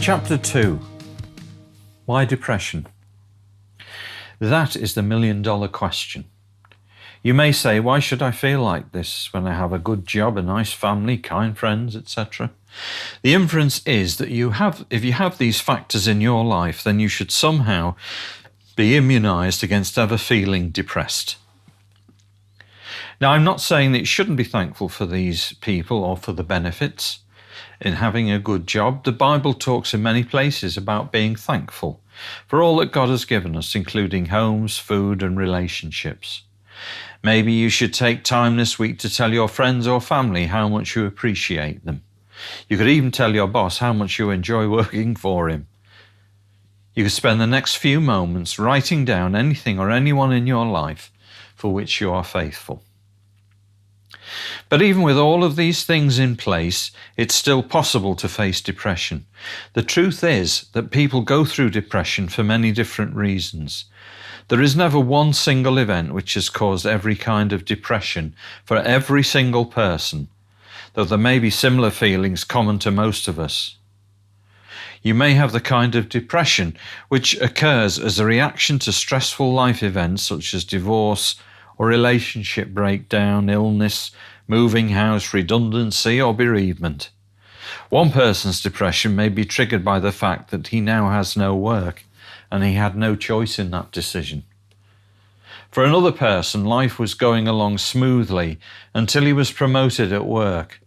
Chapter 2. Why depression? That is the million-dollar question. You may say, why should I feel like this when I have a good job, a nice family, kind friends, etc.? The inference is that if you have these factors in your life, then you should somehow be immunized against ever feeling depressed. Now, I'm not saying that you shouldn't be thankful for these people or for the benefits in having a good job. The Bible talks in many places about being thankful for all that God has given us, including homes, food, and relationships. Maybe you should take time this week to tell your friends or family how much you appreciate them. You could even tell your boss how much you enjoy working for him. You could spend the next few moments writing down anything or anyone in your life for which you are faithful. But even with all of these things in place, it's still possible to face depression. The truth is that people go through depression for many different reasons. There is never one single event which has caused every kind of depression for every single person, though there may be similar feelings common to most of us. You may have the kind of depression which occurs as a reaction to stressful life events such as divorce or relationship breakdown, illness, moving house, redundancy, or bereavement. One person's depression may be triggered by the fact that he now has no work and he had no choice in that decision. For another person, life was going along smoothly until he was promoted at work.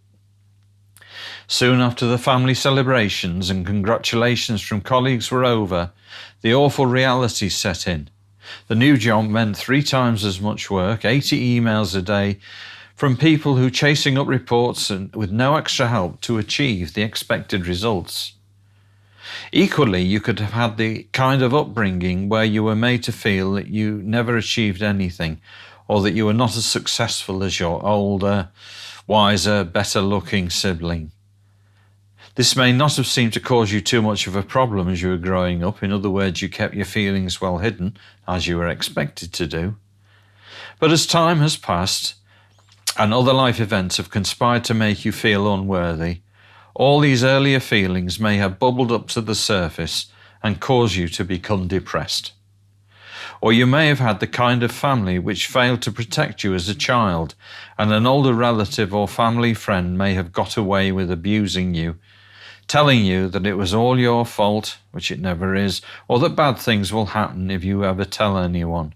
Soon after the family celebrations and congratulations from colleagues were over, the awful reality set in. The new job meant 3 times as much work, 80 emails a day, from people who chasing up reports and with no extra help to achieve the expected results. Equally, you could have had the kind of upbringing where you were made to feel that you never achieved anything, or that you were not as successful as your older, wiser, better-looking sibling. This may not have seemed to cause you too much of a problem as you were growing up. In other words, you kept your feelings well hidden, as you were expected to do. But as time has passed, and other life events have conspired to make you feel unworthy, all these earlier feelings may have bubbled up to the surface and caused you to become depressed. Or you may have had the kind of family which failed to protect you as a child, and an older relative or family friend may have got away with abusing you, telling you that it was all your fault, which it never is, or that bad things will happen if you ever tell anyone.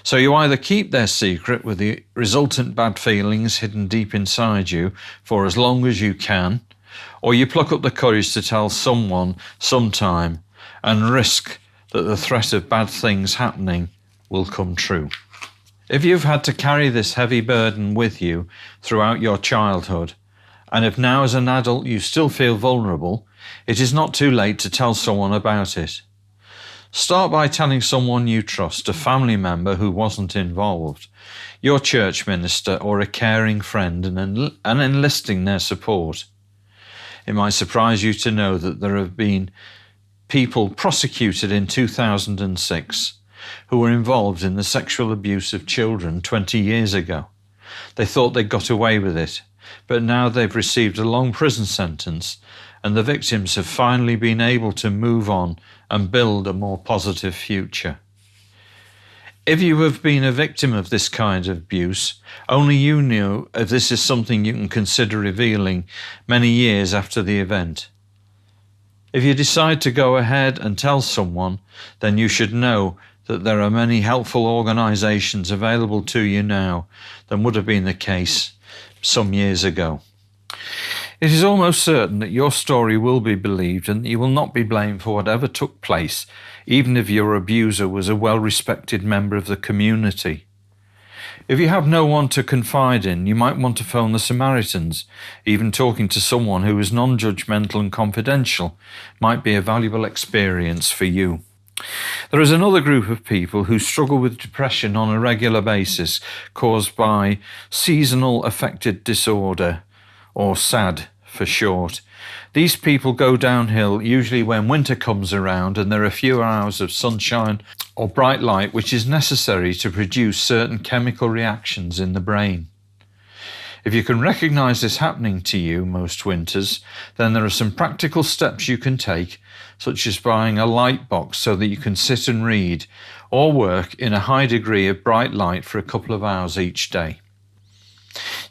So you either keep their secret with the resultant bad feelings hidden deep inside you for as long as you can, or you pluck up the courage to tell someone sometime and risk that the threat of bad things happening will come true. If you've had to carry this heavy burden with you throughout your childhood, and if now as an adult you still feel vulnerable, it is not too late to tell someone about it. Start by telling someone you trust, a family member who wasn't involved, your church minister or a caring friend, and enlisting their support. It might surprise you to know that there have been people prosecuted in 2006 who were involved in the sexual abuse of children 20 years ago. They thought they got away with it, but now they've received a long prison sentence, and the victims have finally been able to move on and build a more positive future. If you have been a victim of this kind of abuse, only you know if this is something you can consider revealing many years after the event. If you decide to go ahead and tell someone, then you should know that there are many helpful organisations available to you now than would have been the case some years ago. It is almost certain that your story will be believed and that you will not be blamed for whatever took place, even if your abuser was a well-respected member of the community. If you have no one to confide in, you might want to phone the Samaritans. Even talking to someone who is non-judgmental and confidential might be a valuable experience for you. There is another group of people who struggle with depression on a regular basis caused by seasonal affective disorder, or SAD for short. These people go downhill usually when winter comes around and there are fewer hours of sunshine or bright light, which is necessary to produce certain chemical reactions in the brain. If you can recognise this happening to you most winters, then there are some practical steps you can take, such as buying a light box so that you can sit and read or work in a high degree of bright light for a couple of hours each day.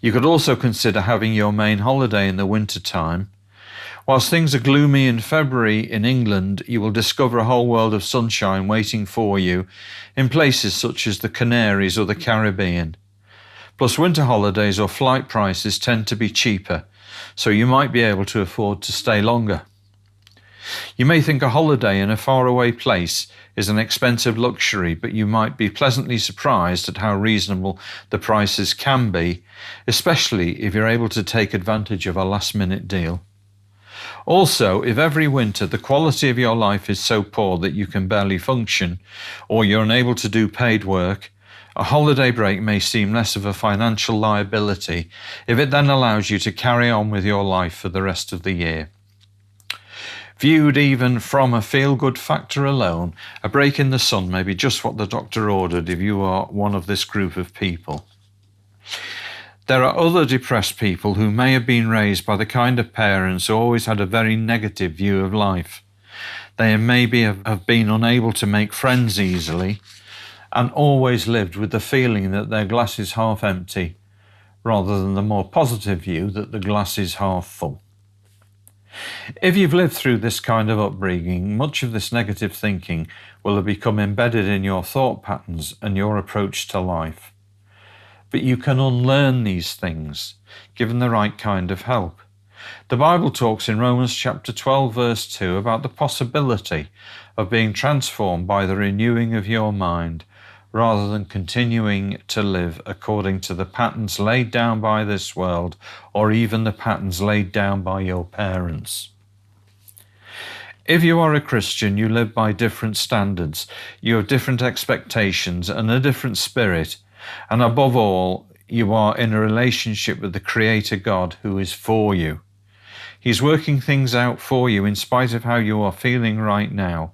You could also consider having your main holiday in the winter time. Whilst things are gloomy in February in England, you will discover a whole world of sunshine waiting for you in places such as the Canaries or the Caribbean. Plus, winter holidays or flight prices tend to be cheaper, so you might be able to afford to stay longer. You may think a holiday in a faraway place is an expensive luxury, but you might be pleasantly surprised at how reasonable the prices can be, especially if you're able to take advantage of a last-minute deal. Also, if every winter the quality of your life is so poor that you can barely function, or you're unable to do paid work, a holiday break may seem less of a financial liability if it then allows you to carry on with your life for the rest of the year. Viewed even from a feel-good factor alone, a break in the sun may be just what the doctor ordered if you are one of this group of people. There are other depressed people who may have been raised by the kind of parents who always had a very negative view of life. They maybe have been unable to make friends easily and always lived with the feeling that their glass is half empty, rather than the more positive view that the glass is half full. If you've lived through this kind of upbringing, much of this negative thinking will have become embedded in your thought patterns and your approach to life. But you can unlearn these things, given the right kind of help. The Bible talks in Romans chapter 12, verse 2 about the possibility of being transformed by the renewing of your mind, rather than continuing to live according to the patterns laid down by this world, or even the patterns laid down by your parents. If you are a Christian, you live by different standards, you have different expectations and a different spirit, and above all, you are in a relationship with the Creator God who is for you. He's working things out for you in spite of how you are feeling right now.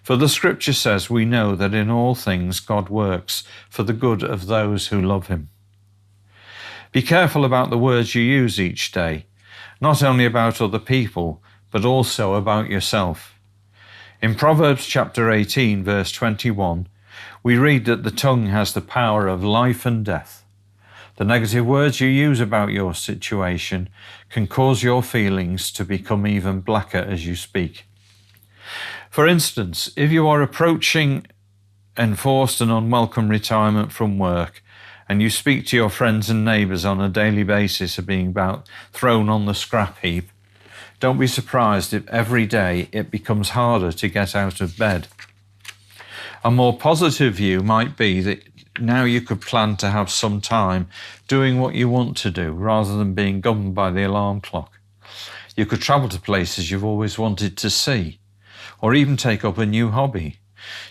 For the scripture says we know that in all things God works for the good of those who love him. Be careful about the words you use each day, not only about other people, but also about yourself. In Proverbs chapter 18, verse 21, we read that the tongue has the power of life and death. The negative words you use about your situation can cause your feelings to become even blacker as you speak. For instance, if you are approaching enforced and unwelcome retirement from work, and you speak to your friends and neighbours on a daily basis of being thrown on the scrap heap, don't be surprised if every day it becomes harder to get out of bed. A more positive view might be that now you could plan to have some time doing what you want to do rather than being governed by the alarm clock. You could travel to places you've always wanted to see, or even take up a new hobby.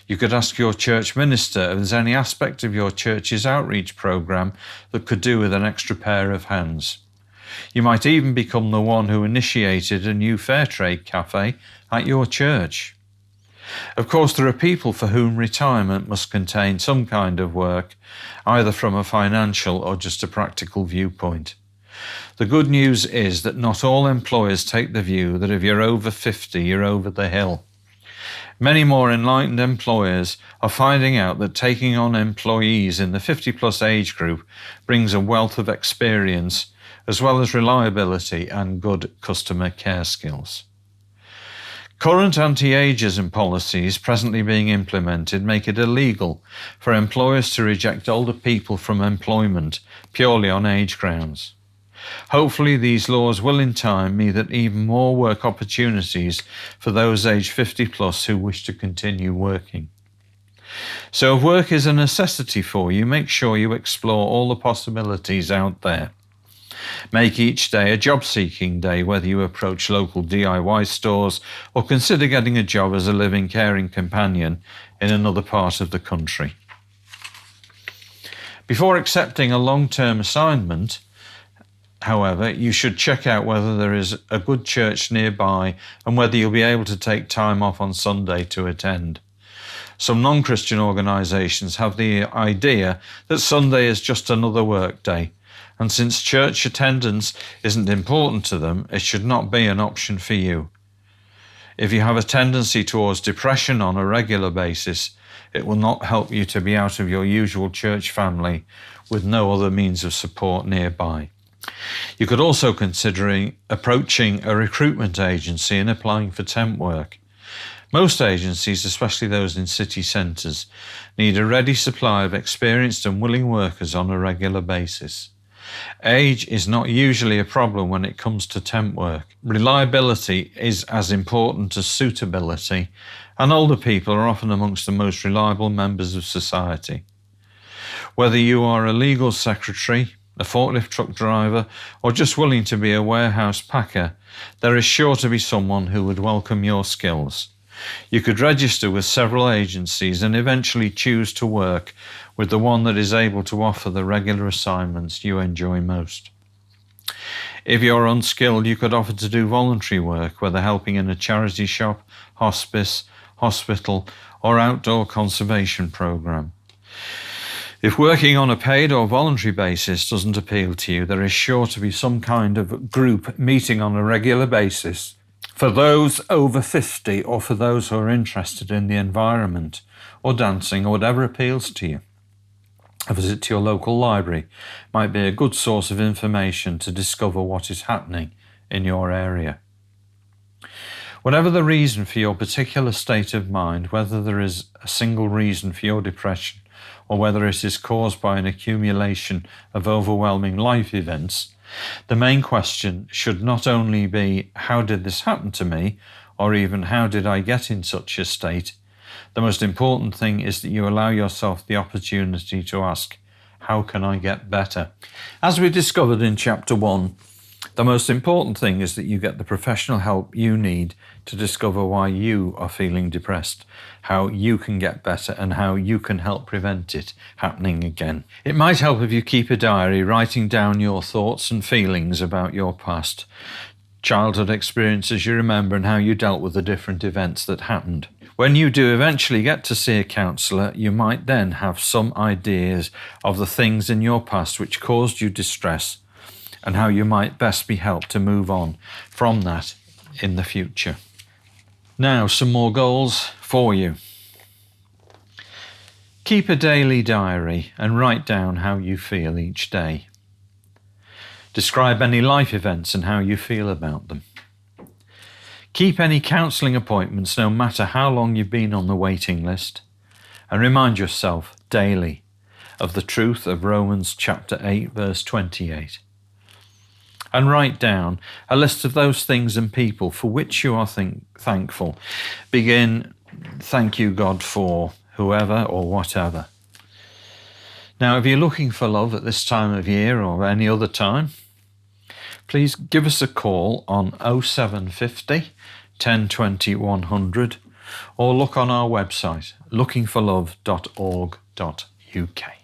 You could ask your church minister if there's any aspect of your church's outreach program that could do with an extra pair of hands. You might even become the one who initiated a new fair trade cafe at your church. Of course, there are people for whom retirement must contain some kind of work, either from a financial or just a practical viewpoint. The good news is that not all employers take the view that if you're over 50, you're over the hill. Many more enlightened employers are finding out that taking on employees in the 50-plus age group brings a wealth of experience, as well as reliability and good customer care skills. Current anti-ageism policies presently being implemented make it illegal for employers to reject older people from employment purely on age grounds. Hopefully these laws will in time mean that even more work opportunities for those aged 50 plus who wish to continue working. So if work is a necessity for you, make sure you explore all the possibilities out there. Make each day a job-seeking day, whether you approach local DIY stores or consider getting a job as a living, caring companion in another part of the country. Before accepting a long-term assignment, however, you should check out whether there is a good church nearby and whether you'll be able to take time off on Sunday to attend. Some non-Christian organisations have the idea that Sunday is just another work day, And since church attendance isn't important to them, it should not be an option for you. If you have a tendency towards depression on a regular basis, it will not help you to be out of your usual church family with no other means of support nearby. You could also consider approaching a recruitment agency and applying for temp work. Most agencies, especially those in city centres, need a ready supply of experienced and willing workers on a regular basis. Age is not usually a problem when it comes to temp work. Reliability is as important as suitability, and older people are often amongst the most reliable members of society. Whether you are a legal secretary, a forklift truck driver, or just willing to be a warehouse packer, there is sure to be someone who would welcome your skills. You could register with several agencies and eventually choose to work with the one that is able to offer the regular assignments you enjoy most. If you're unskilled, you could offer to do voluntary work, whether helping in a charity shop, hospice, hospital, or outdoor conservation program. If working on a paid or voluntary basis doesn't appeal to you, there is sure to be some kind of group meeting on a regular basis for those over 50 or for those who are interested in the environment or dancing or whatever appeals to you. A visit to your local library might be a good source of information to discover what is happening in your area. Whatever the reason for your particular state of mind, whether there is a single reason for your depression or whether it is caused by an accumulation of overwhelming life events, the main question should not only be, how did this happen to me, or even how did I get in such a state? The most important thing is that you allow yourself the opportunity to ask, how can I get better? As we discovered in Chapter 1, the most important thing is that you get the professional help you need to discover why you are feeling depressed, how you can get better, and how you can help prevent it happening again. It might help if you keep a diary, writing down your thoughts and feelings about your past, childhood experiences you remember, and how you dealt with the different events that happened. When you do eventually get to see a counsellor, you might then have some ideas of the things in your past which caused you distress and how you might best be helped to move on from that in the future. Now, some more goals for you. Keep a daily diary and write down how you feel each day. Describe any life events and how you feel about them. Keep any counselling appointments, no matter how long you've been on the waiting list, and remind yourself daily of the truth of Romans chapter 8, verse 28. And write down a list of those things and people for which you are thankful. Begin, thank you, God, for whoever or whatever. Now, if you're looking for love at this time of year or any other time, please give us a call on 0750 1020 100 or look on our website, lookingforlove.org.uk.